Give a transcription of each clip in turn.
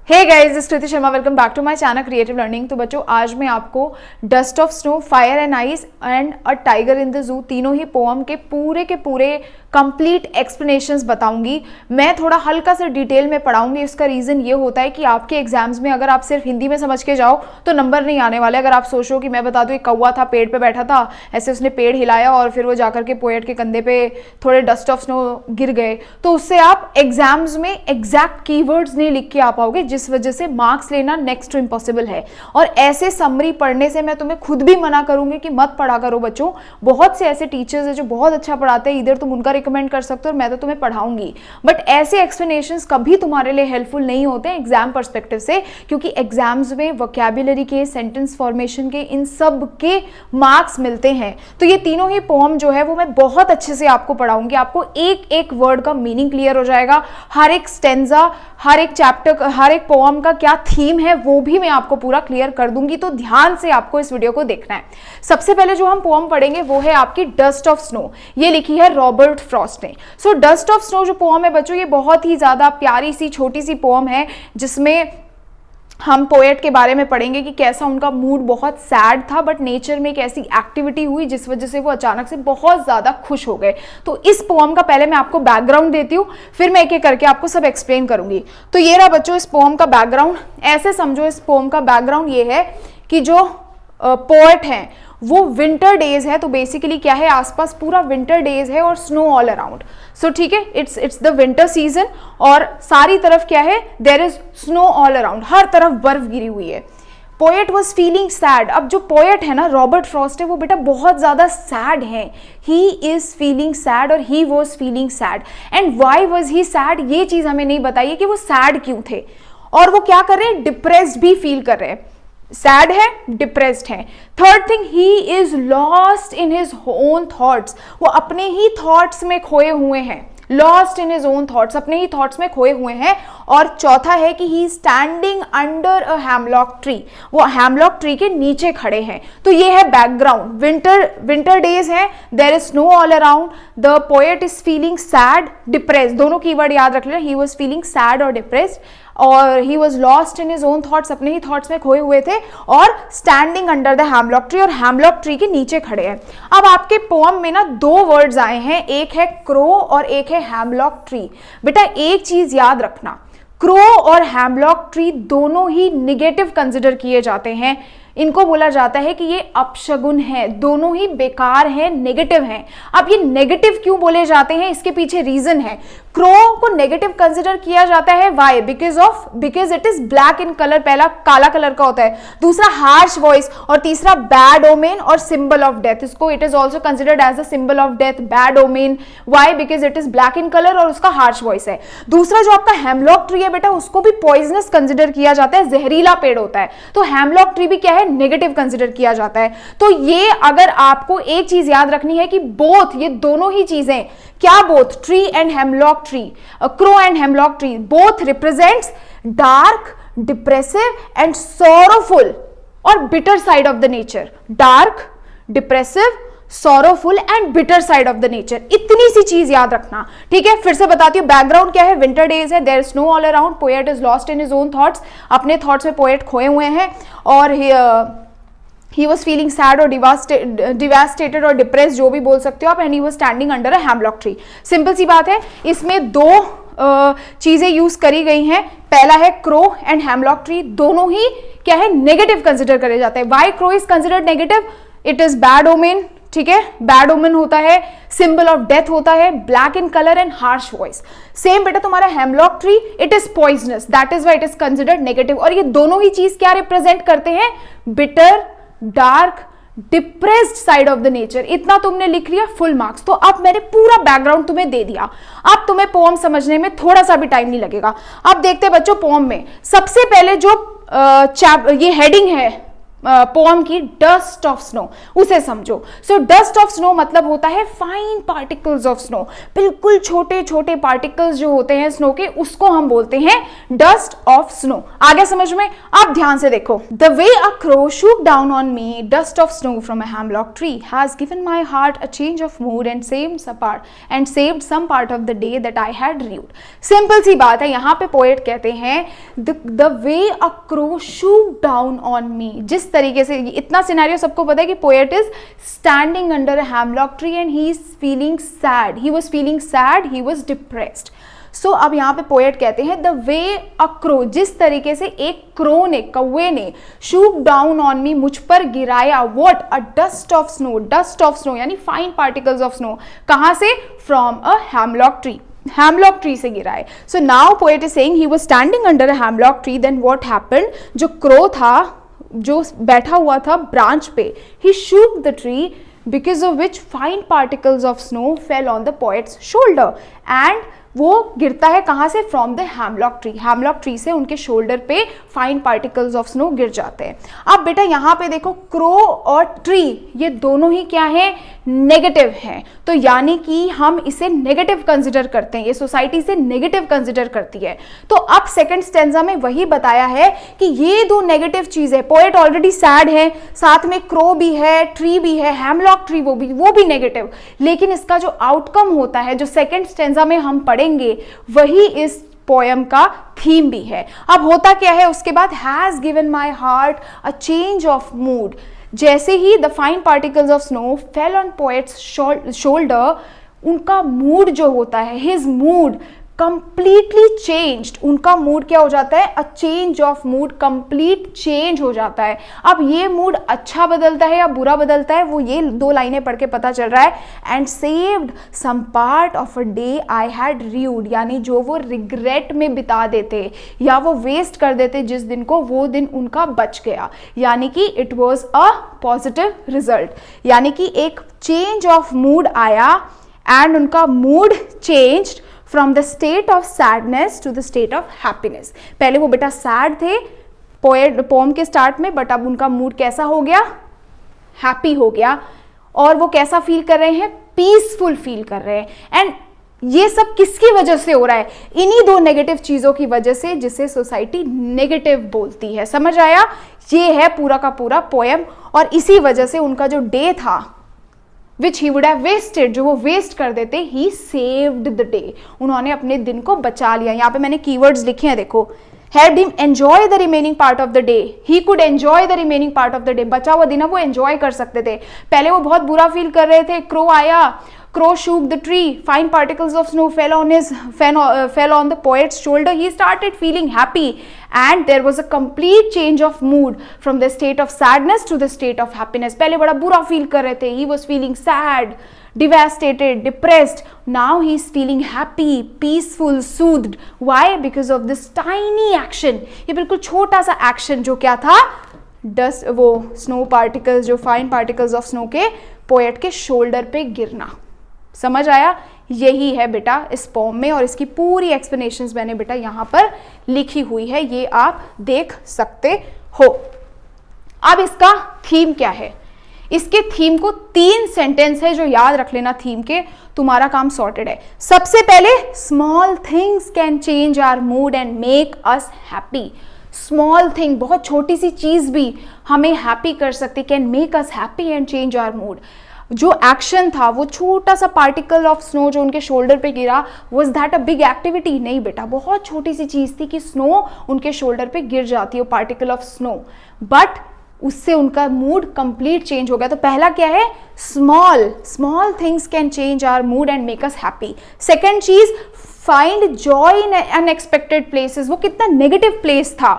हे guys, इस Kriti Sharma, welcome back to my channel creative learning. तो बच्चों, आज मैं आपको dust of snow, fire and ice and a tiger in the zoo तीनों ही पोअम के पूरे कंप्लीट एक्सप्लेनेशंस बताऊंगी। मैं थोड़ा हल्का सा डिटेल में पढ़ाऊंगी। इसका रीज़न ये होता है कि आपके एग्जाम्स में अगर आप सिर्फ हिंदी में समझ के जाओ तो नंबर नहीं आने वाले। अगर आप सोचो कि मैं बता दूँ, एक कौवा था, पेड़ पे बैठा था, ऐसे उसने पेड़ हिलाया और फिर वो जाकर के पोएट के कंधे पे थोड़े डस्ट ऑफ स्नो गिर गए, तो उससे आप एग्जाम्स में एग्जैक्ट कीवर्ड्स नहीं लिख के आ पाओगे, जिस वजह से मार्क्स लेना नेक्स्ट टू इम्पॉसिबल है। और ऐसे समरी पढ़ने से मैं तुम्हें खुद भी मना करूंगी कि मत पढ़ा करो बच्चों। बहुत से ऐसे टीचर्स हैं जो बहुत अच्छा पढ़ाते हैं, इधर तुम उनका रिकमेंड कर सकते हो और मैं तो तुम्हें पढ़ाऊंगी, बट ऐसे एक्सप्लेनेशंस कभी तुम्हारे लिए हेल्पफुल नहीं होते हैं एग्जाम पर्सपेक्टिव से, क्योंकि एग्जाम्स में वोकैबुलरी के, सेंटेंस फॉर्मेशन के, इन सब के मार्क्स मिलते हैं। तो ये तीनों ही पोएम जो है वो मैं बहुत अच्छे से आपको पढ़ाऊंगी। आपको एक एक वर्ड का मीनिंग क्लियर हो जाएगा, हर एक स्टेंजा, हर एक चैप्टर, हर एक पोएम का क्या थीम है वो भी मैं आपको पूरा क्लियर कर दूंगी। तो ध्यान से आपको इस वीडियो को देखना है। सबसे पहले जो हम पोएम पढ़ेंगे वो है आपकी डस्ट ऑफ स्नो। ये लिखी है रॉबर्ट फ्रॉस्ट ने। सो डस्ट ऑफ स्नो जो पोएम है बच्चों, ये बहुत ही ज्यादा प्यारी सी छोटी सी पोएम है, जिसमें हम पोएट के बारे में पढ़ेंगे कि कैसा उनका मूड बहुत सैड था, बट नेचर में एक ऐसी एक्टिविटी हुई जिस वजह से वो अचानक से बहुत ज़्यादा खुश हो गए। तो इस पोएम का पहले मैं आपको बैकग्राउंड देती हूँ, फिर मैं एक एक करके आपको सब एक्सप्लेन करूंगी। तो ये रहा बच्चों इस पोएम का बैकग्राउंड। ऐसे समझो, इस पोएम का बैकग्राउंड ये है कि जो पोएट हैं वो विंटर डेज है। तो बेसिकली क्या है, आसपास पूरा विंटर डेज है और स्नो ऑल अराउंड। सो ठीक है, इट्स द विंटर सीजन और सारी तरफ क्या है, there is snow all around, हर तरफ बर्फ गिरी हुई है। Poet was feeling sad. अब जो पोएट है ना रॉबर्ट फ्रॉस्ट है, वो बेटा बहुत ज्यादा सैड है। ही इज फीलिंग सैड और he was feeling sad. And why was he sad, ये चीज हमें नहीं बताइए कि वो सैड क्यों थे। और वो क्या कर रहे हैं, डिप्रेस्ड भी फील कर रहे हैं। सैड है, डिप्रेस्ड है। Third thing, he is lost in his own thoughts. वो अपने ही थॉट्स में खोए हुए हैं। Lost in his own thoughts, अपने ही थॉट्स में खोए हुए हैं। और चौथा है कि he standing under a hemlock tree. वो हैमलॉक ट्री के नीचे खड़े हैं। तो ये है बैकग्राउंड। विंटर डेज है, there is snow all around, the poet is feeling sad, depressed, दोनों कीवर्ड याद रख लेना, ही वॉज फीलिंग सैड और डिप्रेस्ड, और he was lost in his own thoughts, अपने ही थॉट्स में खोए हुए थे, और standing under the hemlock tree, और हैमलॉक ट्री के नीचे खड़े हैं। अब आपके पोएम में ना दो वर्ड्स आए हैं, एक है क्रो और एक है हैमलॉक ट्री। बेटा एक चीज याद रखना, क्रो और हैमलॉक ट्री दोनों ही निगेटिव कंसिडर किए जाते हैं। इनको बोला जाता है कि ये अपशगुन है, दोनों ही बेकार हैं, नेगेटिव हैं। अब ये नेगेटिव क्यों बोले जाते हैं, इसके पीछे रीजन है। क्रो को नेगेटिव कंसिडर किया जाता है, why, because it is black in colour, पहला काला कलर का होता है, दूसरा हार्श वॉइस, और तीसरा बैड ओमेन और सिंबल ऑफ डेथ। इसको it is also considered as a symbol of death, bad omen. Why, because it is black in colour और उसका हार्श वॉइस है। दूसरा जो आपका हैमलॉक ट्री है बेटा, उसको भी पॉइजनस कंसिडर किया जाता है, जहरीला पेड़ होता है। तो हैमलॉक ट्री भी क्या है, नेगेटिव कंसिडर किया जाता है। तो ये अगर आपको एक चीज याद रखनी है कि बोथ, ये दोनों ही चीजें, क्या both, tree and hemlock tree, crow and hemlock tree, both represents dark, depressive and sorrowful और bitter side of the nature. Dark, depressive, sorrowful and bitter side of the nature. इतनी सी चीज याद रखना, ठीक है। फिर से बताती हूँ, बैकग्राउंड क्या है, विंटर डेज है, there is snow all around, poet is lost in his own thoughts, अपने थॉट्स में पोएट खोए हुए हैं, और he was feeling sad और devastated और depressed, जो भी बोल सकते हो आप, and he was standing under a hemlock tree। Simple सी बात है, इसमें दो चीजें यूज करी गई हैं। पहला है क्रो एंड हेमलॉक ट्री, दोनों ही क्या है, नेगेटिव कंसिडर करे जाते हैं। Why crow is considered negative, it is bad omen, ठीक है, बैड ओमेन होता है, सिंबल ऑफ डेथ होता है, black in colour and harsh voice. Same बेटा तुम्हारा hemlock tree, it is poisonous, that is why it is considered negative. और ये दोनों ही चीज क्या रिप्रेजेंट करते हैं, bitter, dark, depressed side of the nature. इतना तुमने लिख लिया, फुल मार्क्स। तो अब मैंने पूरा बैकग्राउंड तुम्हें दे दिया, अब तुम्हें पोएम समझने में थोड़ा सा भी टाइम नहीं लगेगा। अब देखते हैं बच्चों पोएम में सबसे पहले जो ये हेडिंग है, पोम की डस्ट ऑफ स्नो, उसे समझो। सो डस्ट ऑफ स्नो मतलब होता है फाइन पार्टिकल्स ऑफ स्नो, बिल्कुल छोटे छोटे पार्टिकल्स जो होते हैं स्नो के, उसको हम बोलते हैं डस्ट ऑफ स्नो। आगे समझ में? अब ध्यान से देखो। The way a crow shook down on me dust of snow from a hemlock tree has given my heart a change of mood and saved some part of the day that I had rued. Simple सी बात है, यहाँ पे poet कहते हैं the way a crow shook down on me, जिस तरीके से, इतना सिनेरियो सबको पता है कि poet is standing under a hemlock tree and he is feeling sad, he was feeling sad, he was depressed. So अब यहाँ पे पोएट कहते हैं द वे अ क्रो, जिस तरीके से एक क्रो ने, कौवे ने, शूक डाउन ऑन मी, मुझ पर गिराया, what, a dust of snow, dust of snow यानी फाइन पार्टिकल्स ऑफ स्नो, कहाँ से? From a hemlock tree, hemlock tree से गिरा है। So now poet is saying he was standing under a hemlock tree, then what happened, जो crow था, जो बैठा हुआ था ब्रांच पे, he shook the tree because of which fine particles of snow fell on the poet's shoulder and वो गिरता है कहाँ से? From the hemlock tree, hemlock tree से उनके शोल्डर पे फाइन पार्टिकल्स ऑफ स्नो गिर जाते हैं। अब बेटा यहाँ पे देखो, क्रो और ट्री ये दोनों ही क्या है? नेगेटिव हैं, तो यानी कि हम इसे नेगेटिव कंसिडर करते हैं, ये सोसाइटी से नेगेटिव कंसिडर करती है। तो अब सेकंड स्टेंजा में वही बताया है कि ये दो नेगेटिव चीजें, पोएट ऑलरेडी सैड है, साथ में क्रो भी है, ट्री भी है, हैमलॉक ट्री वो भी नेगेटिव, लेकिन इसका जो आउटकम होता है, जो सेकंड स्टेंजा में हम पढ़ेंगे, वही इस पोएम का थीम भी है। अब होता क्या है उसके बाद? Has given my heart a change of mood, जैसे ही the fine particles of snow fell on poet's shoulder, उनका मूड जो होता है, हिज मूड कंप्लीटली चेंज्ड, उनका मूड क्या हो जाता है? A change of mood, complete change हो जाता है। अब ये मूड अच्छा बदलता है या बुरा बदलता है, वो ये दो लाइनें पढ़ के पता चल रहा है। And saved some part of a day I had read, यानी जो वो रिग्रेट में बिता देते या वो वेस्ट कर देते जिस दिन को, वो दिन उनका बच गया, यानी कि it was a positive result, यानी कि एक चेंज ऑफ मूड आया एंड उनका mood changed from the state of sadness to the state of happiness. पहले वो बेटा सैड थे पोएम के स्टार्ट में, बट अब उनका मूड कैसा हो गया? हैप्पी हो गया। और वो कैसा फील कर रहे हैं? पीसफुल फील कर रहे हैं। एंड ये सब किसकी वजह से हो रहा है? इन्हीं दो नेगेटिव चीजों की वजह से, जिसे सोसाइटी नेगेटिव बोलती है। समझ आया? ये है पूरा का पूरा पोएम, और इसी वजह से उनका जो डे था which he would have wasted, जो वो वेस्ट कर देते, he saved the day, उन्होंने अपने दिन को बचा लिया। यहाँ पे मैंने कीवर्ड्स लिखे हैं, देखो, helped him enjoy the remaining part of the day, he could enjoy the remaining part of the day, बचा हुआ दिन वो एंजॉय कर सकते थे। पहले वो बहुत बुरा फील कर रहे थे, क्रो आया, crow shook the tree, fine particles of snow fell on the poet's shoulder, he started feeling happy and there was a complete change of mood from the state of sadness to the state of happiness. पहले बड़ा बुरा feel कर रहे थे, he was feeling sad, devastated, depressed. Now he is feeling happy, peaceful, soothed. Why? Because of this tiny action. ये बिल्कुल छोटा सा एक्शन जो क्या था? डस्ट, वो स्नो पार्टिकल्स, जो फाइन पार्टिकल्स ऑफ स्नो के पोएट के शोल्डर पे गिरना। समझ आया? यही है बेटा इस पोम में, और इसकी पूरी एक्सप्लेनेशंस मैंने बेटा यहाँ पर लिखी हुई है, ये आप देख सकते हो। अब इसका थीम क्या है? इसके थीम को 3 सेंटेंस है जो याद रख लेना थीम के, तुम्हारा काम सॉर्टेड है। सबसे पहले, small things can change our mood and make us happy. Small thing, बहुत छोटी सी चीज भी हमें हैप्पी कर सकती, can make us happy and change our mood. जो एक्शन था, वो छोटा सा पार्टिकल ऑफ स्नो जो उनके शोल्डर पे गिरा, was that a big activity? नहीं बेटा, बहुत छोटी सी चीज थी कि स्नो उनके शोल्डर पे गिर जाती है, वो पार्टिकल ऑफ स्नो, बट उससे उनका मूड कंप्लीट चेंज हो गया। तो पहला क्या है? Small things can change our mood and make us happy. Second चीज, find joy in unexpected places. वो कितना नेगेटिव प्लेस था,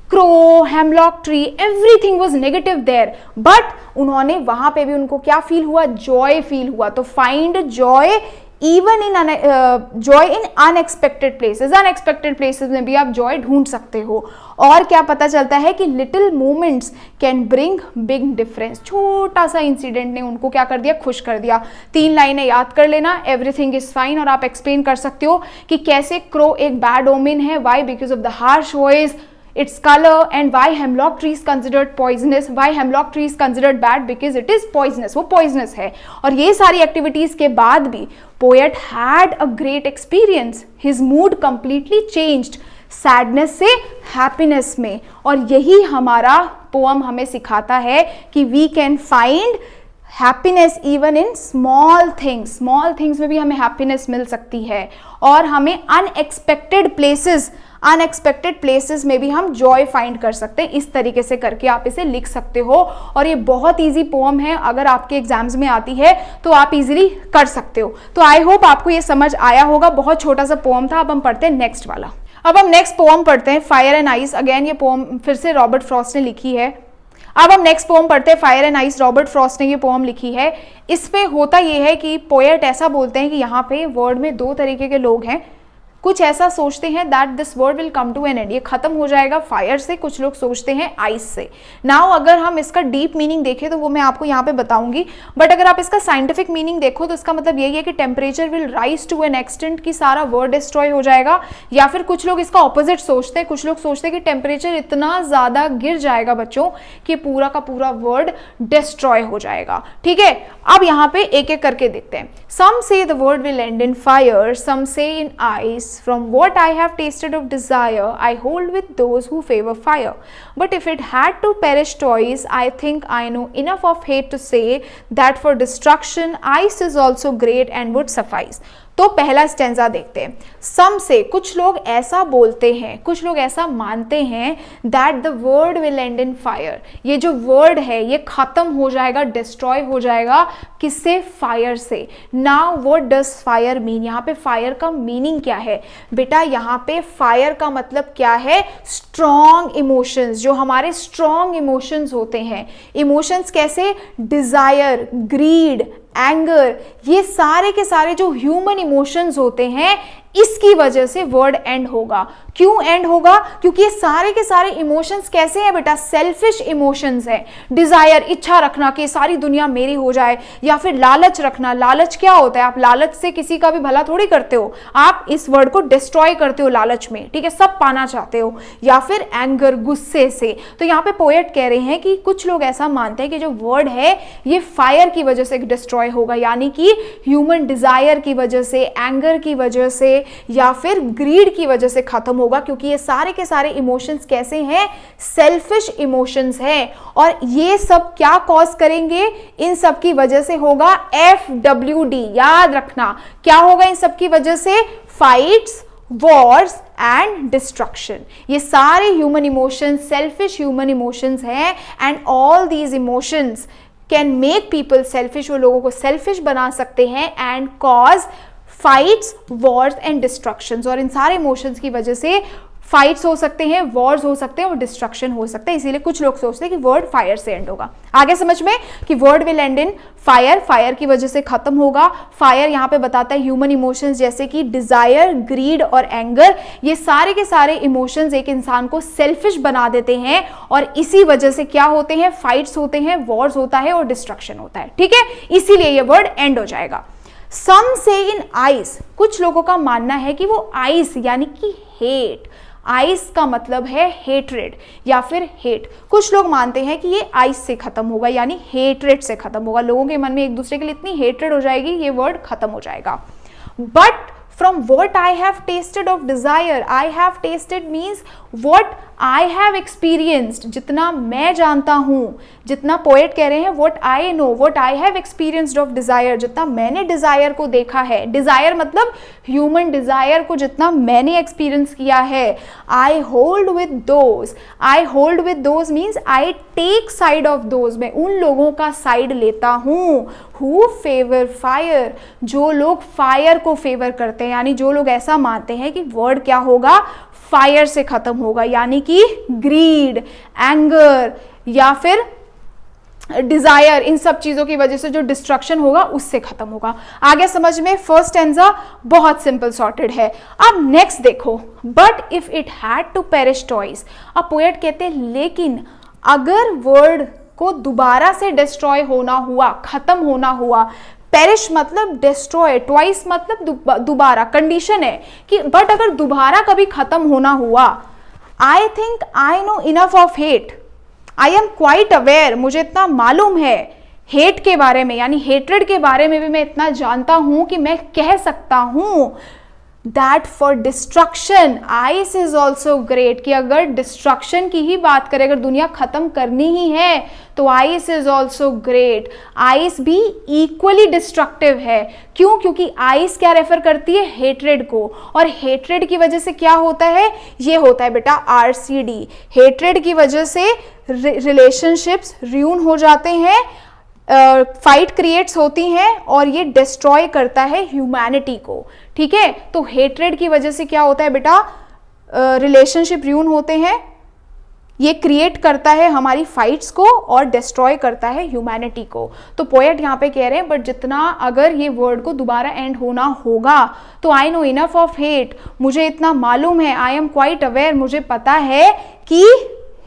crow, hemlock tree, everything was negative there, but उन्होंने वहां पे भी उनको क्या फील हुआ? जॉय फील हुआ। तो find Joy even in unexpected places. Unexpected places में भी आप जॉय ढूंढ सकते हो। और क्या पता चलता है कि little moments can bring big difference. छोटा सा इंसिडेंट ने उनको क्या कर दिया? खुश कर दिया। 3 लाइनें याद कर लेना, एवरीथिंग इज फाइन, और आप एक्सप्लेन कर सकते हो कि कैसे क्रो एक बैड ओमेन है। Why? Because of the harsh voice, its color, and why hemlock tree is considered poisonous, why hemlock tree is considered bad, because it is poisonous, वो poisonous है। और ये सारी एक्टिविटीज के बाद भी poet had a great experience, his mood completely changed, sadness से happiness में। और यही हमारा पोअम हमें सिखाता है कि we can find happiness even in small things में भी हमें हैप्पीनेस मिल सकती है, और हमें अनएक्सपेक्टेड प्लेसेस में भी हम जॉय फाइंड कर सकते हैं। इस तरीके से करके आप इसे लिख सकते हो, और ये बहुत ईजी पोअम है, अगर आपके एग्जाम्स में आती है तो आप इजीली कर सकते हो। तो आई होप आपको ये समझ आया होगा, बहुत छोटा सा पोअम था। अब हम पढ़ते हैं नेक्स्ट वाला। अब हम नेक्स्ट पोअम पढ़ते हैं, फायर एंड आइस। अगेन ये पोअम फिर से रॉबर्ट फ्रॉस्ट ने लिखी है। अब हम नेक्स्ट पोअम पढ़ते हैं, fire and ice. Robert Frost ने ये पोअम लिखी है। इसमें होता ये है कि पोएट ऐसा बोलते हैं कि यहाँ पे वर्ड में दो तरीके के लोग हैं। कुछ ऐसा सोचते हैं that this world will come to an end, ये खत्म हो जाएगा फायर से, कुछ लोग सोचते हैं आइस से। नाउ अगर हम इसका डीप मीनिंग देखें तो वो मैं आपको यहाँ पे बताऊंगी, बट अगर आप इसका साइंटिफिक मीनिंग देखो तो इसका मतलब यही है कि temperature will rise to an extent कि सारा वर्ल्ड डिस्ट्रॉय हो जाएगा। या फिर कुछ लोग इसका ऑपोजिट सोचते हैं, कुछ लोग सोचते हैं कि टेम्परेचर इतना ज्यादा गिर जाएगा बच्चों कि पूरा का पूरा वर्ल्ड डिस्ट्रॉय हो जाएगा। ठीक है, अब यहाँ पे एक एक करके देखते हैं। Some say the world will end in fire, some say in ice, from what I have tasted of desire, I hold with those who favor fire. But if it had to perish twice, I think I know enough of hate to say that for destruction, ice is also great and would suffice. तो पहला stanza देखते हैं। Some से, कुछ लोग ऐसा बोलते हैं, कुछ लोग ऐसा मानते हैं that the world will end in fire, ये जो वर्ल्ड है ये खत्म हो जाएगा, डिस्ट्रॉय हो जाएगा, किससे? फायर से। Now what does fire mean? यहाँ पे फायर का मीनिंग क्या है बेटा? यहाँ पे फायर का मतलब क्या है? स्ट्रॉन्ग इमोशंस, जो हमारे स्ट्रॉन्ग इमोशंस होते हैं। इमोशंस कैसे? डिजायर, ग्रीड, एंगर, ये सारे के सारे जो ह्यूमन इमोशंस होते हैं, इसकी वजह से वर्ड एंड होगा। क्यों एंड होगा? क्योंकि ये सारे के सारे इमोशंस कैसे हैं बेटा? सेल्फिश इमोशंस हैं। डिजायर, इच्छा रखना कि सारी दुनिया मेरी हो जाए, या फिर लालच रखना। लालच क्या होता है? आप लालच से किसी का भी भला थोड़ी करते हो, आप इस वर्ड को डिस्ट्रॉय करते हो लालच में, ठीक है, सब पाना चाहते हो। या फिर एंगर, गुस्से से। तो यहाँ पे पोएट कह रहे हैं कि कुछ लोग ऐसा मानते हैं कि जो वर्ड है ये फायर की वजह से डिस्ट्रॉय होगा, यानी कि ह्यूमन डिजायर की वजह से, एंगर की वजह से, या फिर ग्रीड की वजह से खत्म होगा, क्योंकि ये सारे के सारे इमोशंस कैसे हैं? सेल्फिश इमोशंस हैं। और ये सब क्या कॉज करेंगे? इन सब की वजह से होगा FWD, याद रखना। क्या होगा इन सब की वजह से? Fights, wars and destruction. ये सारे human emotions selfish human emotions हैं, and all these emotions can make people selfish, वो लोगों को सेल्फिश बना सकते हैं, and cause fights, wars and destructions. और इन सारे इमोशंस की वजह से फाइट्स हो सकते हैं, वॉर्स हो सकते हैं और डिस्ट्रक्शन हो सकते हैं। इसीलिए कुछ लोग सोचते हैं कि वर्ड फायर से एंड होगा। आगे समझ में कि word will end in fire, fire की वजह से खत्म होगा। फायर यहाँ पे बताता है ह्यूमन इमोशंस जैसे कि डिजायर, ग्रीड और एंगर, ये सारे के सारे इमोशंस एक इंसान को सेल्फिश बना देते हैं, और इसी वजह से क्या होते हैं? फाइट्स होते हैं, वॉर्स होता है और डिस्ट्रक्शन होता है। ठीक है, इसीलिए ये वर्ड एंड हो जाएगा। सम से इन आइस, कुछ लोगों का मानना है कि वो आइस यानी कि हेट, आइस का मतलब है हेट्रेड या फिर हेट। कुछ लोग मानते हैं कि ये आइस से खत्म होगा, यानी हेट्रेड से खत्म होगा। लोगों के मन में एक दूसरे के लिए इतनी हेट्रेड हो जाएगी, ये वर्ड खत्म हो जाएगा। But from what I have tasted of desire, I have tasted means what I have experienced, जितना मैं जानता हूँ, जितना पोएट कह रहे हैं what I know, what I have experienced of desire, जितना मैंने डिजायर को देखा है। डिजायर मतलब ह्यूमन डिजायर को जितना मैंने एक्सपीरियंस किया है। I hold with those, I hold with those means I take side of those, मैं उन लोगों का साइड लेता हूँ who favor fire, जो लोग फायर को फेवर करते हैं, यानी जो लोग ऐसा मानते हैं कि वर्ड क्या होगा? फायर से खत्म होगा, यानी कि ग्रीड, एंगर या फिर डिजायर, इन सब चीजों की वजह से जो डिस्ट्रक्शन होगा उससे खत्म होगा। आगे समझ में? फर्स्ट स्टैंजा बहुत सिंपल सॉर्टेड है। अब नेक्स्ट देखो, but if it had to perish twice, अब पोएट कहते हैं लेकिन अगर वर्ड को दोबारा से डिस्ट्रॉय होना हुआ, खत्म होना हुआ, पेरिश मतलब डिस्ट्रॉय, ट्वाइस मतलब दोबारा, कंडीशन है कि बट अगर दोबारा कभी खत्म होना हुआ, I think I know enough of hate, I am quite aware, मुझे इतना मालूम है हेट के बारे में, यानी हेट्रेड के बारे में भी मैं इतना जानता हूं कि मैं कह सकता हूं that for destruction ice is also great, कि अगर डिस्ट्रक्शन की ही बात करें, अगर दुनिया खत्म करनी ही है तो ice is also great, ice भी इक्वली डिस्ट्रक्टिव है। क्यों? क्योंकि आइस क्या रेफर करती है? हेट्रेड को, और हेट्रेड की वजह से क्या होता है? ये होता है बेटा RCD, हेट्रेड की वजह से रिलेशनशिप्स र्यून हो जाते हैं, फाइट क्रिएट्स होती हैं, और ये डिस्ट्रॉय करता है ह्यूमैनिटी को। ठीक है, तो हेट्रेड की वजह से क्या होता है बेटा? रिलेशनशिप र्यून होते हैं, ये क्रिएट करता है हमारी फाइट्स को और डिस्ट्रॉय करता है ह्यूमैनिटी को। तो पोएट यहाँ पे कह रहे हैं बट जितना अगर ये वर्ड को दोबारा एंड होना होगा तो I know enough of hate, मुझे इतना मालूम है, आई एम क्वाइट अवेयर, मुझे पता है कि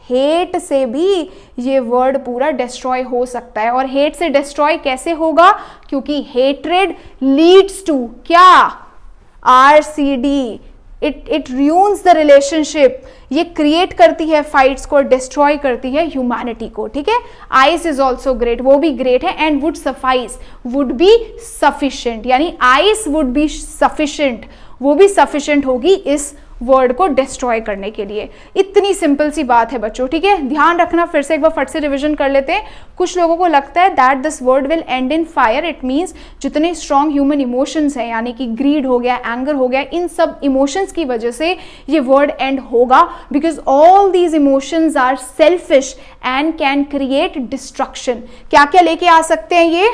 हेट से भी ये वर्ड पूरा डिस्ट्रॉय हो सकता है। और हेट से डिस्ट्रॉय कैसे होगा? क्योंकि हेट्रेड लीड्स टू क्या? RCD, it ruins the relationship, ये क्रिएट करती है फाइट्स को, डिस्ट्रॉय करती है ह्यूमैनिटी को। ठीक है, आइस इज ऑल्सो ग्रेट, वो भी ग्रेट है, and would suffice, would be sufficient, यानी आइस वुड बी सफिशिएंट, वो भी सफिशिएंट होगी इस वर्ड को डिस्ट्रॉय करने के लिए। इतनी सिंपल सी बात है बच्चों। ठीक है, ध्यान रखना, फिर से एक बार फट से रिवीजन कर लेते हैं। कुछ लोगों को लगता है that this word will end in fire, it means जितने स्ट्रॉन्ग ह्यूमन इमोशंस हैं, यानी कि ग्रीड हो गया, एंगर हो गया, इन सब इमोशंस की वजह से ये वर्ड एंड होगा, because all these emotions are selfish and can create destruction. क्या क्या लेके आ सकते हैं ये?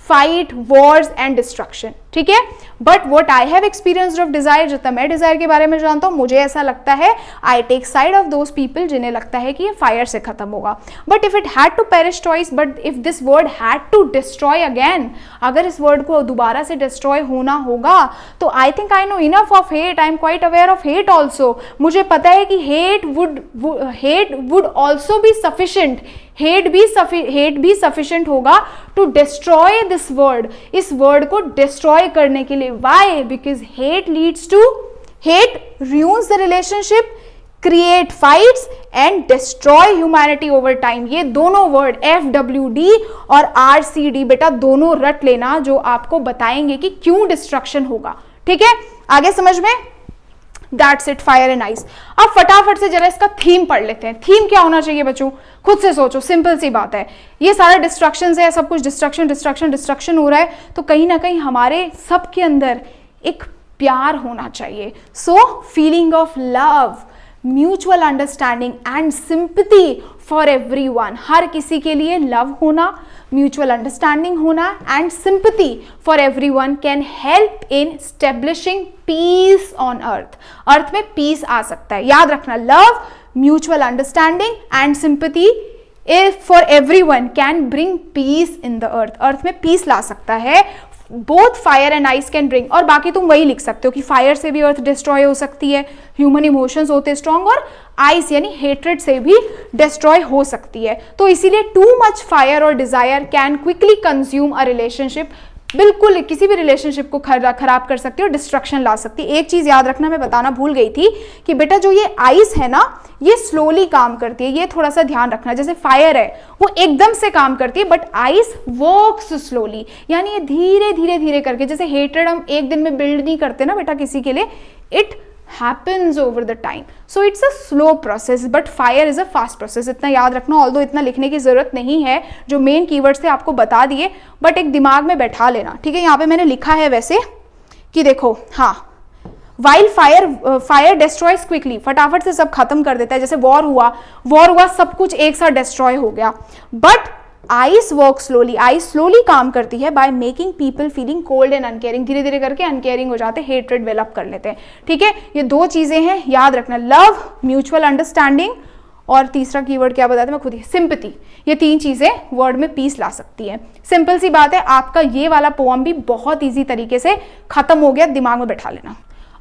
Fight, wars and destruction. ठीक है, but what I have experienced of desire, जितना मैं डिजायर के बारे में जानता हूं, मुझे ऐसा लगता है I take side of those people जिन्हें लगता है कि ये फायर से खत्म होगा। But if it had to perish twice, but if this world had to destroy again, अगर इस वर्ड को दोबारा से डिस्ट्रॉय होना होगा तो I think I know enough of hate, I am quite aware of hate also, मुझे पता है कि hate would also be sufficient, hate भी सफिशिएंट होगा टू डिस्ट्रॉय दिस वर्ड, इस वर्ड को डिस्ट्रॉय करने के लिए। Why? Because hate leads to, hate ruins the relationship, create fights and destroy humanity over time। ये दोनों वर्ड FWD और RCD बेटा दोनों रट लेना, जो आपको बताएंगे कि क्यों डिस्ट्रक्शन होगा। ठीक है, आगे समझ में? That's it, fire and ice. अब फटाफट से जरा इसका थीम पढ़ लेते हैं। थीम क्या होना चाहिए बच्चों? खुद से सोचो, सिंपल सी बात है, ये सारा डिस्ट्रक्शन है, सब कुछ डिस्ट्रक्शन डिस्ट्रक्शन डिस्ट्रक्शन हो रहा है, तो कहीं ना कहीं हमारे सबके अंदर एक प्यार होना चाहिए। So feeling of love, mutual understanding and sympathy for everyone, हर किसी के लिए लव होना, म्यूचुअल अंडरस्टैंडिंग होना and sympathy for everyone can help in establishing peace on earth. Earth में पीस आ सकता है, याद रखना, love, mutual understanding and sympathy for everyone can bring peace in the earth. Earth में पीस ला सकता है, both fire and ice can bring. और बाकी तुम वही लिख सकते हो कि फायर से भी अर्थ डिस्ट्रॉय हो सकती है, ह्यूमन इमोशंस होते स्ट्रॉन्ग, और आइस यानी हेट्रेड से भी डिस्ट्रॉय हो सकती है। तो इसीलिए टू मच फायर और desire can quickly consume a relationship, बिल्कुल किसी भी रिलेशनशिप को खराब कर सकती है और डिस्ट्रक्शन ला सकती है। एक चीज याद रखना, मैं बताना भूल गई थी कि बेटा जो ये आइस है ना, ये स्लोली काम करती है, ये थोड़ा सा ध्यान रखना। जैसे फायर है वो एकदम से काम करती है, बट आइस वर्क्स स्लोली, यानी ये धीरे धीरे धीरे करके, जैसे हेट्रेड हम एक दिन में बिल्ड नहीं करते ना बेटा किसी के लिए, it happens over the time, so it's a slow process but fire is a fast process। इतना याद रखना, ऑल्दो इतना लिखने की जरूरत नहीं है, जो मेन कीवर्ड्स थे आपको बता दिए, बट एक दिमाग में बैठा लेना। ठीक है, यहाँ पे मैंने लिखा है वैसे कि देखो, हाँ, while fire destroys quickly, फटाफट से सब खत्म कर देता है, जैसे वॉर हुआ सब कुछ एक साथ डिस्ट्रॉय हो गया, but ice work slowly, ice slowly काम करती है by making people feeling cold and uncaring, धीरे धीरे करके अनकेयरिंग हो जाते हैं, हेट्रेड डेवलप कर लेते हैं। ठीक है, ये दो चीजें हैं, याद रखना, लव, म्यूचुअल अंडरस्टैंडिंग, और तीसरा कीवर्ड क्या बताते मैं खुद ही, सिंपैथी। ये तीन चीजें वर्ड में पीस ला सकती है। सिंपल सी बात है, आपका ये वाला पोएम भी बहुत ईजी तरीके से खत्म हो गया, दिमाग में बैठा लेना।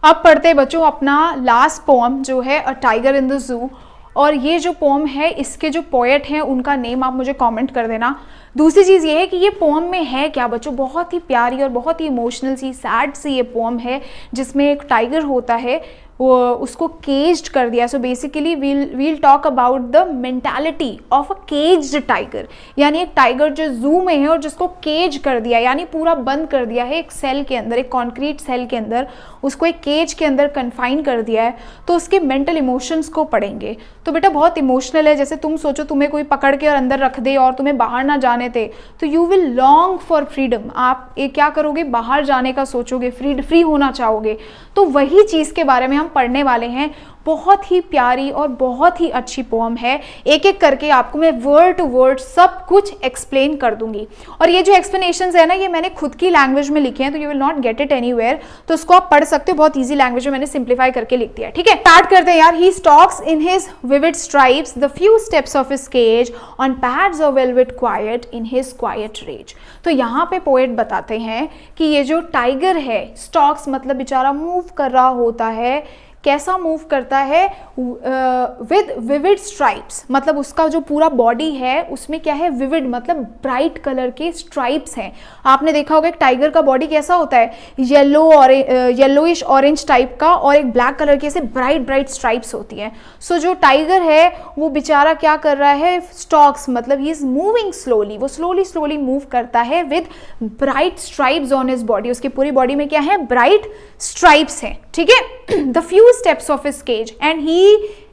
अब पढ़ते हैं बच्चों अपना लास्ट पोएम जो है अ टाइगर इन द जू, और ये जो पोम है इसके जो पोएट हैं उनका नेम आप मुझे कमेंट कर देना। दूसरी चीज़ ये है कि ये पोम में है क्या बच्चों, बहुत ही प्यारी और बहुत ही इमोशनल सी, सैड सी ये पोम है, जिसमें एक टाइगर होता है उसको केज्ड कर दिया। So basically we'll talk about the mentality of a caged tiger, यानी एक टाइगर जो जू में है और जिसको केज कर दिया, यानी पूरा बंद कर दिया है एक सेल के अंदर, एक कॉन्क्रीट सेल के अंदर, उसको एक केज के अंदर कन्फाइन कर दिया है, तो उसके मेंटल इमोशंस को पढ़ेंगे। तो बेटा बहुत इमोशनल है, जैसे तुम सोचो तुम्हें कोई पकड़ के और अंदर रख दे और तुम्हें बाहर ना जाने दे, तो you will long for freedom, आप ये क्या करोगे, बाहर जाने का सोचोगे, फ्री होना चाहोगे। तो वही चीज़ के बारे में हम पढ़ने वाले हैं। बहुत ही प्यारी और बहुत ही अच्छी पोम है, एक एक करके आपको मैं वर्ड टू वर्ड सब कुछ एक्सप्लेन कर दूंगी। और ये जो एक्सप्लेनेशंस है ना, ये मैंने खुद की लैंग्वेज में लिखे हैं, तो you will not get it anywhere, तो उसको आप पढ़ सकते हो, बहुत ईजी लैंग्वेज में मैंने सिंप्लीफाई करके लिख दिया। ठीक है, स्टार्ट करते हैं यार। He stalks in his vivid stripes the few steps of his cage on pads of velvet quiet in his quiet rage. तो यहाँ पे पोएट बताते हैं कि ये जो टाइगर है, स्टॉक्स मतलब बेचारा मूव कर रहा होता है, कैसा मूव करता है, विद विविड स्ट्राइप्स, मतलब उसका जो पूरा बॉडी है उसमें क्या है, विविड मतलब ब्राइट कलर के स्ट्राइप्स हैं। आपने देखा होगा एक टाइगर का बॉडी कैसा होता है, येलो और येलोइश ऑरेंज टाइप का, और एक ब्लैक कलर की ऐसे ब्राइट ब्राइट स्ट्राइप्स होती हैं। सो जो टाइगर है वो बेचारा क्या कर रहा है, स्टॉक्स मतलब ही इज मूविंग स्लोली, वो स्लोली स्लोली मूव करता है with bright stripes on his body, उसकी पूरी बॉडी में क्या है, ब्राइट स्ट्राइप्स हैं। ठीक है, the few steps of his cage and he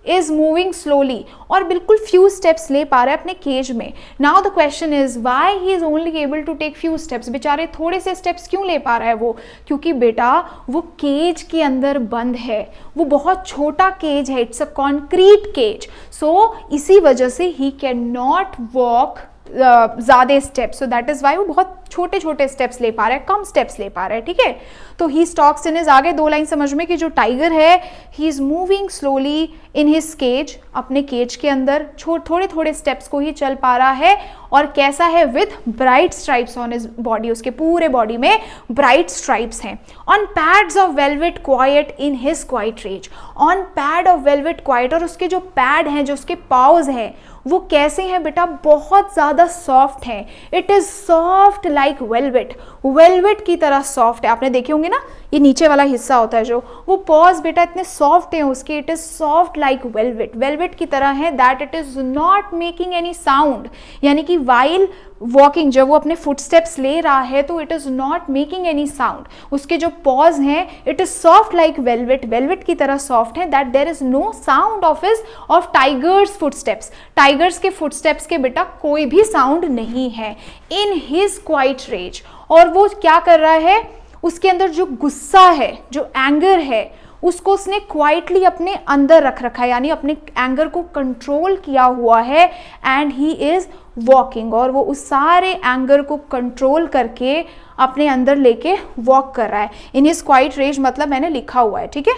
is moving slowly, और बिल्कुल फ्यू स्टेप्स ले पा रहा है अपने केज में। Now the question is why he is only able to take few steps, बेचारे थोड़े से स्टेप्स क्यों ले पा रहा है वो, क्योंकि बेटा वो केज के अंदर बंद है, वो बहुत छोटा केज है, it's a concrete cage, so इसी वजह से ही कैन नॉट वॉक ज़्यादा steps, so that is why वो बहुत छोटे छोटे स्टेप्स ले पा रहा है, कम स्टेप्स ले पा रहा है। ठीक है, तो ही स्टॉक्स इन हिज, आगे दो लाइन समझ में कि जो टाइगर है he is moving slowly in his cage, अपने केज के अंदर थोड़े थोड़े स्टेप्स को ही चल पा रहा है, और कैसा है, with bright stripes on his body, उसके पूरे बॉडी में ब्राइट स्ट्राइप्स हैं। On pads of velvet quiet in his quiet rage, on pad of velvet quiet, और उसके जो पैड हैं, जो उसके पाउज हैं, वो कैसे हैं बेटा, बहुत ज़्यादा सॉफ्ट हैं। It is soft like velvet, velvet की तरह सॉफ्ट है। आपने देखे होंगे ना, ये नीचे वाला हिस्सा होता है जो, वो पॉज बेटा इतने सॉफ्ट हैं उसके, it is soft like velvet, velvet की तरह है, that it is not making any sound, यानी कि वाइल वॉकिंग, जब वो अपने फुटस्टेप्स ले रहा है तो it is not making any sound, उसके जो पॉज हैं, it is soft like velvet, velvet की तरह सॉफ्ट है, that there is no sound of tiger's footsteps, tiger's के फुटस्टेप्स के बेटा कोई भी साउंड नहीं है। इन हिज क्वाइट रेज, और वो क्या कर रहा है, उसके अंदर जो गुस्सा है, जो एंगर है, उसको उसने क्वाइटली अपने अंदर रख रखा है, यानी अपने एंगर को कंट्रोल किया हुआ है, एंड ही इज वॉकिंग, और वो उस सारे एंगर को कंट्रोल करके अपने अंदर लेके वॉक कर रहा है। इन हिज क्वाइट रेज मतलब मैंने लिखा हुआ है, ठीक है,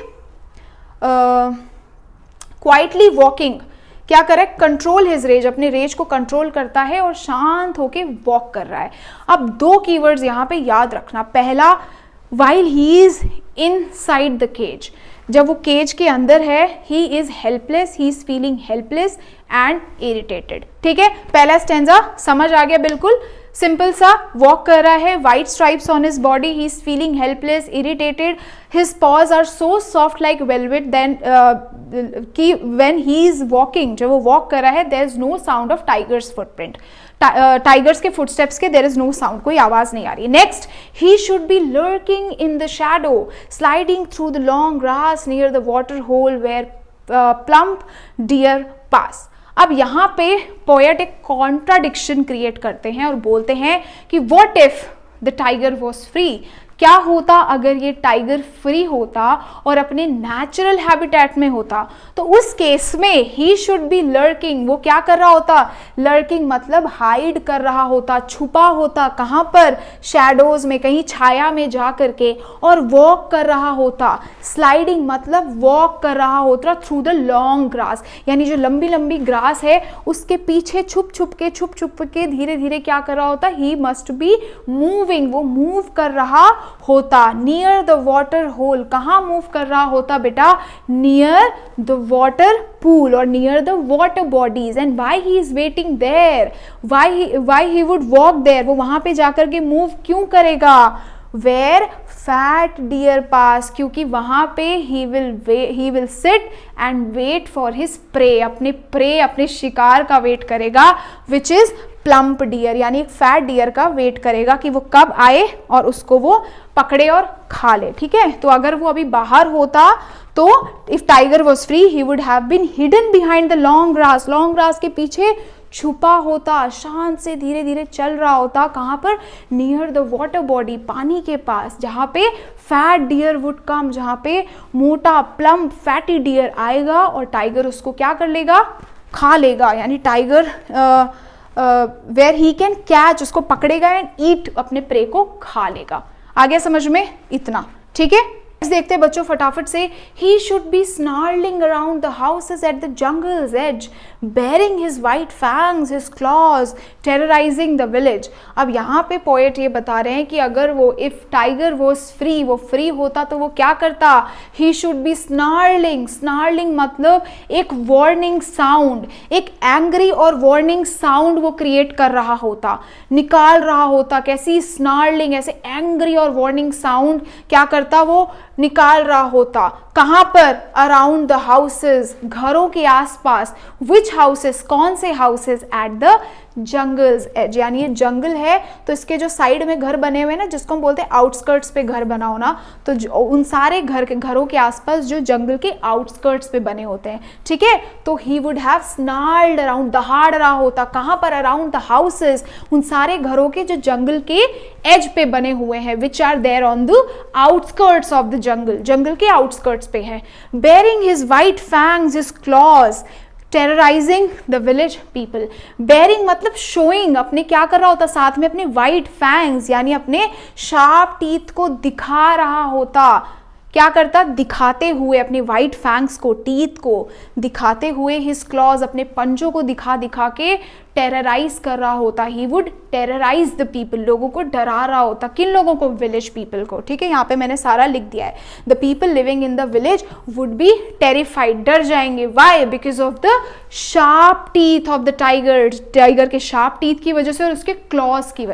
क्वाइटली वॉकिंग क्या करे, कंट्रोल हिज रेज, अपने रेज को कंट्रोल करता है और शांत होके वॉक कर रहा है। अब दो कीवर्ड्स यहाँ पे याद रखना, पहला while he is inside the cage, जब वो केज के अंदर है, he is helpless, he is feeling helpless and irritated। ठीक है, पहला स्टेंजा समझ आ गया, बिल्कुल सिंपल सा, वॉक कर रहा है, white stripes on his body, he is feeling helpless, irritated, his paws are so soft like velvet, then कि व्हेन ही इज वॉकिंग, जब वो वॉक कर रहा है, there is no sound of tiger's footprint, tiger's के footsteps के there is no sound, कोई आवाज नहीं आ रही। Next, he should be lurking in the shadow, sliding through the long grass near the water whole where plump dear पास। अब यहाँ पे पोएट एक कॉन्ट्राडिक्शन क्रिएट करते हैं और बोलते हैं कि what if the tiger was free, क्या होता अगर ये टाइगर फ्री होता और अपने नेचुरल हैबिटेट में होता, तो उस केस में ही शुड बी लर्किंग, वो क्या कर रहा होता, लर्किंग मतलब हाइड कर रहा होता, छुपा होता, कहाँ पर, शैडोज में, कहीं छाया में जा करके, और वॉक कर रहा होता, स्लाइडिंग मतलब वॉक कर रहा होता थ्रू द लॉन्ग ग्रास, यानी जो लंबी लंबी ग्रास है उसके पीछे छुप छुप के धीरे धीरे क्या कर रहा होता, ही मस्ट बी मूविंग, वो मूव कर रहा होता। नियर द वाटर होल, कहाँ मूव कर रहा होता बेटा, नियर द वाटर पूल और near the water bodies, and why he is waiting there, why he would walk there, वो वहां पे जाकर के मूव क्यों करेगा, वेयर फैट डियर पास, क्योंकि वहाँ पे he will sit and wait for his prey, अपने शिकार का वेट करेगा, विच इज प्लम्प डियर, यानी एक फैट डियर का वेट करेगा कि वो कब आए और उसको वो पकड़े और खा ले। ठीक है, तो अगर वो अभी बाहर होता तो if tiger was free he would have been hidden behind the long grass के पीछे छुपा होता, शांत से धीरे धीरे चल रहा होता, कहाँ पर, नियर द वाटर बॉडी, पानी के पास, जहाँ पे फैट डियर वुड कम, जहाँ पे मोटा प्लम्प फैटी डियर आएगा और टाइगर उसको क्या कर लेगा, खा लेगा, यानी tiger where he can catch, उसको पकड़ेगा एंड ईट, अपने प्रे को खा लेगा। आगे समझ में इतना, ठीक है। देखते हैं बच्चों फटाफट से, he should be snarling around the houses at the jungle's edge, bearing his white fangs, his claws, terrorizing the village। अब यहाँ पे पोएट ये बता रहे हैं कि अगर वो if tiger was free, वो फ्री होता तो वो क्या करता, he should be snarling मतलब एक वार्निंग साउंड, एक एंग्री और वार्निंग साउंड वो क्रिएट कर रहा होता, निकाल रहा होता, कैसी स्नार्लिंग, ऐसे एंग्री और वार्निंग साउंड क्या करता, वो निकाल रहा होता, कहाँ पर, अराउंड द हाउसेस, घरों के आसपास, विच हाउसेस, कौन से houses, at the jungle's edge, यानी ये जंगल है तो इसके जो साइड में घर बने हुए हैं ना, जिसको हम बोलते हैं आउटस्कर्ट्स पे घर बना होना, तो उन सारे घरों के आसपास जो जंगल के आउटस्कर्ट्स पे बने होते हैं। ठीक है, तो ही वुड हैव स्नार्ल्ड अराउंड, दहाड़ रहा होता, कहाँ पर, अराउंड द हाउसेस, उन सारे घरों के जो जंगल के एज पे बने हुए हैं, which are there on the outskirts of the jungle के आउटस्कर्ट्स पे है। Bearing his white fangs, his claws, terrorizing the village people. Bearing मतलब शोइंग, अपने क्या कर रहा होता, साथ में अपने वाइट फैंग्स यानी अपने शार्प टीथ को दिखा रहा होता, क्या करता, दिखाते हुए, अपने वाइट फैंग्स को, टीथ को दिखाते हुए, हिज क्लॉज, अपने पंजों को दिखा दिखा के टेरराइज कर रहा होता, he would terrorise the people, लोगों को डरा रहा होता, किन लोगों को, विलेज पीपल को। ठीक है, यहाँ पे मैंने सारा लिख दिया है, the people living in the village would be terrified, डर जाएंगे, why, because of the sharp teeth of the tiger के शार्प टीथ की वजह से और उसके क्लॉज की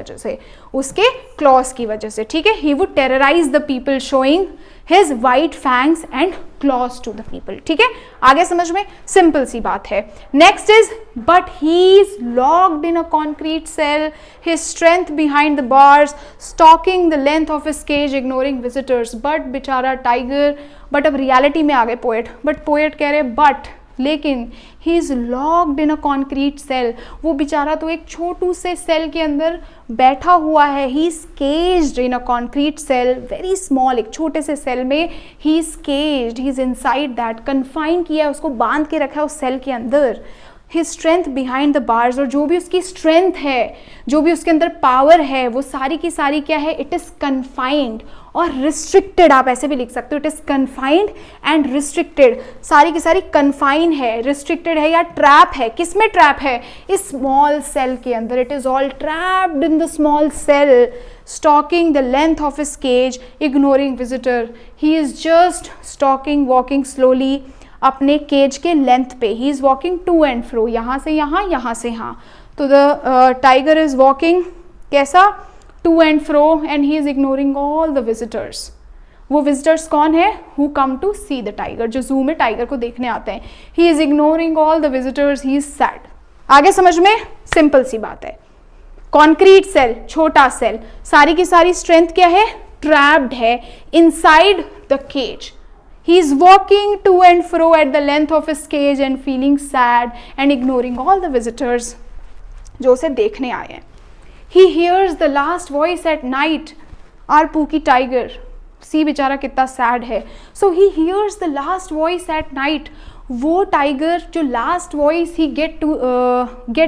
वजह से, ठीक है, he would terrorise the people showing his white fangs and claws to the people। ठीक है, आगे समझ में, सिंपल सी बात है। Next is, but he is locked in a concrete cell, his strength behind the bars, stalking the length of his cage, ignoring visitors। but बेचारा tiger, but अब रियलिटी में आ गए पोएट, बट पोएट कह रहे but, लेकिन he is locked in a concrete cell, वो बेचारा तो एक छोटू से सेल के अंदर बैठा हुआ है, he is caged in a concrete cell, very small, एक छोटे से सेल में he is caged, he is inside that, confine किया है, उसको बांध के रखा है उस सेल के अंदर। His strength behind the bars, और जो भी उसकी स्ट्रेंथ है, जो भी उसके अंदर पावर है, वो सारी की सारी क्या है, इट इज कन्फाइंड और रिस्ट्रिक्टेड, आप ऐसे भी लिख सकते हो, it is confined and restricted, सारी की सारी कन्फाइन है, रिस्ट्रिक्टेड है या ट्रैप है, किस में ट्रैप है, इस स्मॉल सेल के अंदर, it is all trapped in the small cell, stalking the length of his cage, ignoring visitor, he is just stalking, walking slowly, अपने केज के लेंथ पे, he is walking to and fro, यहाँ से यहाँ से यहाँ, तो द टाइगर इज वॉकिंग कैसा, to and fro, and he is ignoring all the visitors. वो विजिटर्स कौन है, who come to see the tiger, जो जू में टाइगर को देखने आते हैं, he is ignoring all the visitors, he is sad. आगे समझ में, सिंपल सी बात है, कॉन्क्रीट सेल, छोटा सेल, सारी की सारी स्ट्रेंथ क्या है, ट्रैप्ड है inside the cage. He is walking to and fro at the length of his cage and feeling sad and ignoring all the visitors जो उसे देखने आए हैं। He hears the last voice at night, our Pookie tiger, सी बेचारा कितना sad है। So he hears the last voice at night, वो tiger जो last voice he get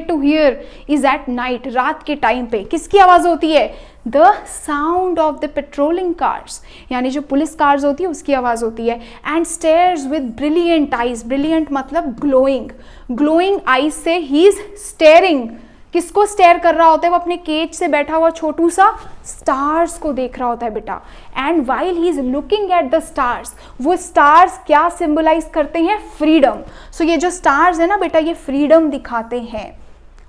to hear is at night, रात के टाइम पे, किसकी आवाज़ होती है, the sound of the patrolling cars, यानी जो पुलिस कार्स होती है उसकी आवाज़ होती है। And stairs with brilliant eyes, brilliant मतलब ग्लोइंग आइज से ही इज स्टेयरिंग, किसको स्टेयर कर रहा होता है, वो अपने केज से बैठा हुआ छोटू सा स्टार्स को देख रहा होता है बेटा। And while he is looking at the stars, वो स्टार्स क्या सिंबलाइज करते हैं, फ्रीडम। सो ये जो स्टार्स है ना बेटा, ये फ्रीडम दिखाते हैं।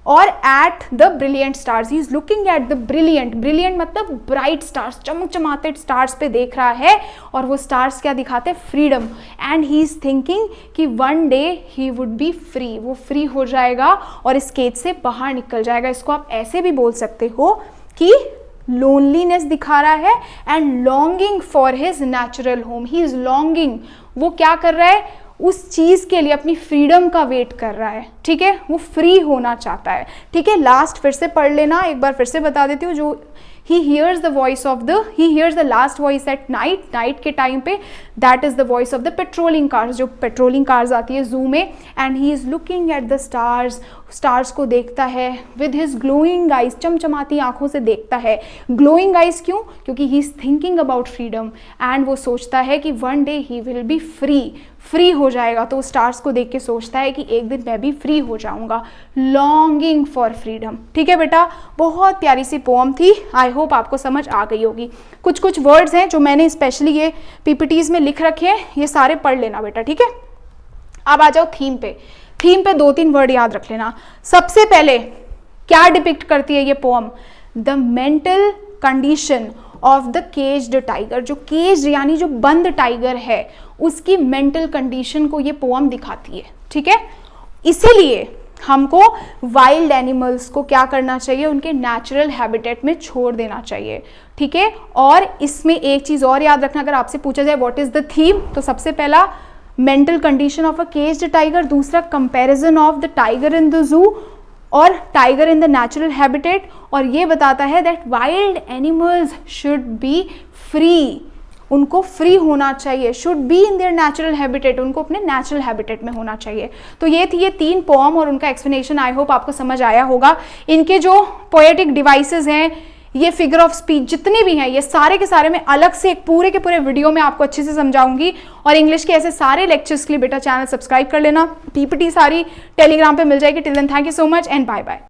और at the brilliant stars, he is looking at the brilliant, brilliant मतलब ब्राइट स्टार्स, चमचमाते स्टार्स पे देख रहा है, और वो स्टार्स क्या दिखाते हैं, freedom. And he is thinking कि one day he would be free, वो फ्री हो जाएगा और इस केज से बाहर निकल जाएगा। इसको आप ऐसे भी बोल सकते हो कि लोनलीनेस दिखा रहा है and longing for his natural home, he is longing, वो क्या कर रहा है, उस चीज के लिए अपनी फ्रीडम का वेट कर रहा है, ठीक है, वो फ्री होना चाहता है, ठीक है। लास्ट फिर से पढ़ लेना, एक बार फिर से बता देती हूँ, जो he hears the last voice at night, night के टाइम पे, that is the voice of the patrolling cars, जो पेट्रोलिंग कार्स आती है जू में, and he is looking at the stars, stars को देखता है with his glowing eyes, चमचमाती आंखों से देखता है। glowing eyes क्यों, क्योंकि he is thinking about freedom, and वो सोचता है कि one day he will be free हो जाएगा, तो स्टार्स को देख के सोचता है कि एक दिन मैं भी फ्री हो जाऊंगा, लॉन्गिंग फॉर फ्रीडम। ठीक है बेटा, बहुत प्यारी सी पोम थी, आई होप आपको समझ आ गई होगी। कुछ कुछ वर्ड्स हैं जो मैंने स्पेशली ये पीपीटीज में लिख रखे हैं, ये सारे पढ़ लेना बेटा, ठीक है। अब आ जाओ थीम पे, थीम पे 2-3 वर्ड याद रख लेना। सबसे पहले क्या डिपिक्ट करती है ये poem, the mental condition of the caged tiger, जो केज्ड यानी जो बंद टाइगर है उसकी मेंटल कंडीशन को ये पोम दिखाती है, ठीक है। इसीलिए हमको वाइल्ड एनिमल्स को क्या करना चाहिए, उनके नेचुरल हैबिटेट में छोड़ देना चाहिए, ठीक है। और इसमें एक चीज और याद रखना, अगर आपसे पूछा जाए व्हाट इज द थीम, तो सबसे पहला mental condition of a caged tiger, दूसरा comparison of the tiger in the zoo और tiger in the natural habitat, और ये बताता है that wild animals should be free, उनको फ्री होना चाहिए, should be in their natural habitat, उनको अपने नेचुरल हैबिटेट में होना चाहिए। तो ये थी ये 3 पोम और उनका एक्सप्लेनेशन, आई होप आपको समझ आया होगा। इनके जो पोएटिक डिवाइसेस हैं, ये फिगर ऑफ स्पीच जितने भी हैं, ये सारे के सारे मैं अलग से एक पूरे के पूरे वीडियो में आपको अच्छे से समझाऊंगी। और इंग्लिश के ऐसे सारे लेक्चर्स के लिए बेटा चैनल सब्सक्राइब कर लेना, पीपीटी सारी टेलीग्राम पे मिल जाएगी। Till then thank you so much and bye bye.